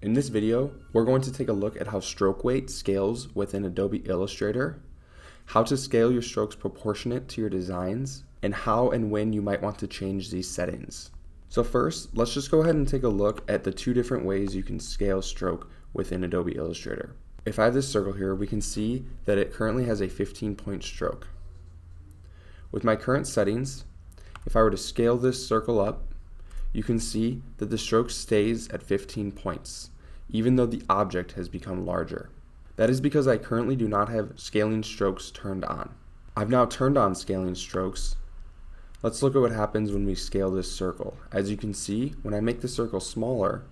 In this video, we're going to take a look at how stroke weight scales within Adobe Illustrator, how to scale your strokes proportionate to your designs, and how and when you might want to change these settings. So first, let's just go ahead and take a look at the two different ways you can scale stroke within Adobe Illustrator. If I have this circle here, we can see that it currently has a 15-point stroke. With my current settings, if I were to scale this circle up, you can see that the stroke stays at 15 points, even though the object has become larger. That is because I currently do not have scaling strokes turned on. I've now turned on scaling strokes. Let's look at what happens when we scale this circle. As you can see, when I make the circle smaller,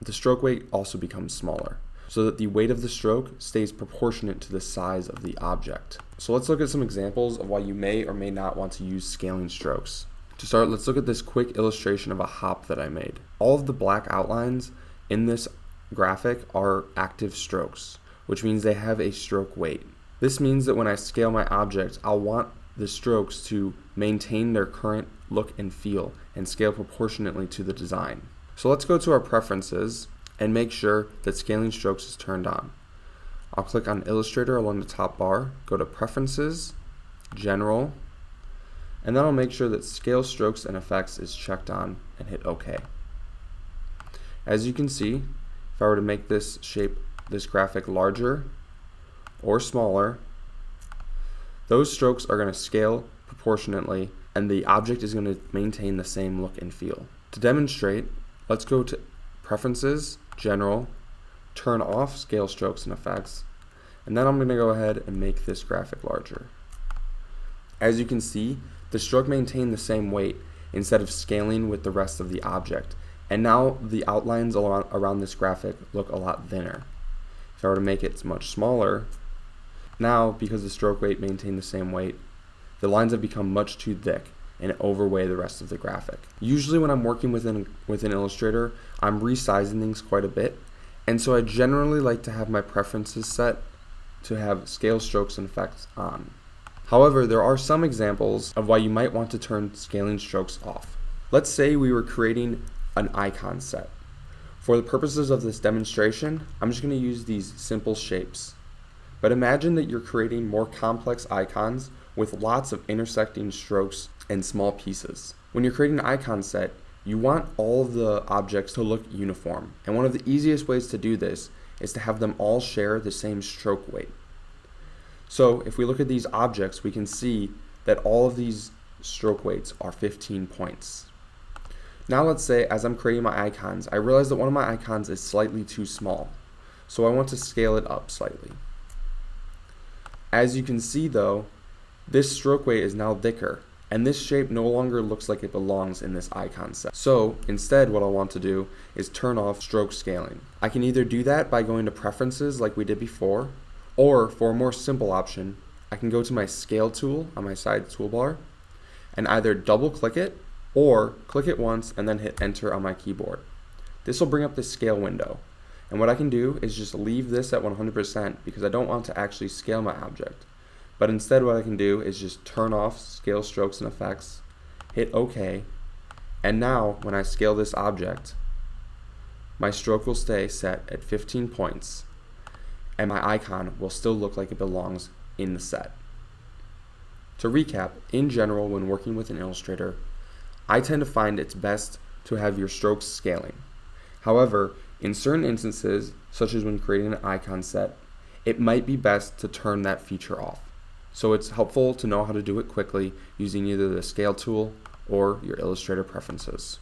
the stroke weight also becomes smaller, so that the weight of the stroke stays proportionate to the size of the object. So let's look at some examples of why you may or may not want to use scaling strokes. To start, let's look at this quick illustration of a hop that I made. All of the black outlines in this graphic are active strokes, which means they have a stroke weight. This means that when I scale my object, I'll want the strokes to maintain their current look and feel and scale proportionately to the design. So let's go to our preferences and make sure that scaling strokes is turned on. I'll click on Illustrator along the top bar, go to Preferences, General, and then I'll make sure that Scale Strokes and Effects is checked on and hit OK. As you can see, if I were to make this shape, this graphic larger or smaller, those strokes are going to scale proportionately and the object is going to maintain the same look and feel. To demonstrate, let's go to Preferences, General, turn off Scale Strokes and Effects, and then I'm going to go ahead and make this graphic larger. As you can see, the stroke maintained the same weight instead of scaling with the rest of the object, and now the outlines around this graphic look a lot thinner. If I were to make it much smaller, now because the stroke weight maintained the same weight, the lines have become much too thick and overweigh the rest of the graphic. Usually when I'm working within Illustrator, I'm resizing things quite a bit, and so I generally like to have my preferences set to have scale strokes and effects on. However, there are some examples of why you might want to turn scaling strokes off. Let's say we were creating an icon set. For the purposes of this demonstration, I'm just going to use these simple shapes. But imagine that you're creating more complex icons with lots of intersecting strokes and small pieces. When you're creating an icon set, you want all of the objects to look uniform. And one of the easiest ways to do this is to have them all share the same stroke weight. So if we look at these objects, we can see that all of these stroke weights are 15 points. Now let's say as I'm creating my icons, I realize that one of my icons is slightly too small. So I want to scale it up slightly. As you can see though, this stroke weight is now thicker, and this shape no longer looks like it belongs in this icon set. So instead what I want to do is turn off stroke scaling. I can either do that by going to Preferences like we did before, or for a more simple option, I can go to my Scale tool on my side toolbar and either double click it or click it once and then hit Enter on my keyboard. This will bring up the scale window. And what I can do is just leave this at 100% because I don't want to actually scale my object. But instead what I can do is just turn off Scale Strokes and Effects, hit OK, and now when I scale this object, my stroke will stay set at 15 points and my icon will still look like it belongs in the set. To recap, in general when working with an Illustrator, I tend to find it's best to have your strokes scaling. However, in certain instances, such as when creating an icon set, it might be best to turn that feature off. So it's helpful to know how to do it quickly using either the Scale tool or your Illustrator preferences.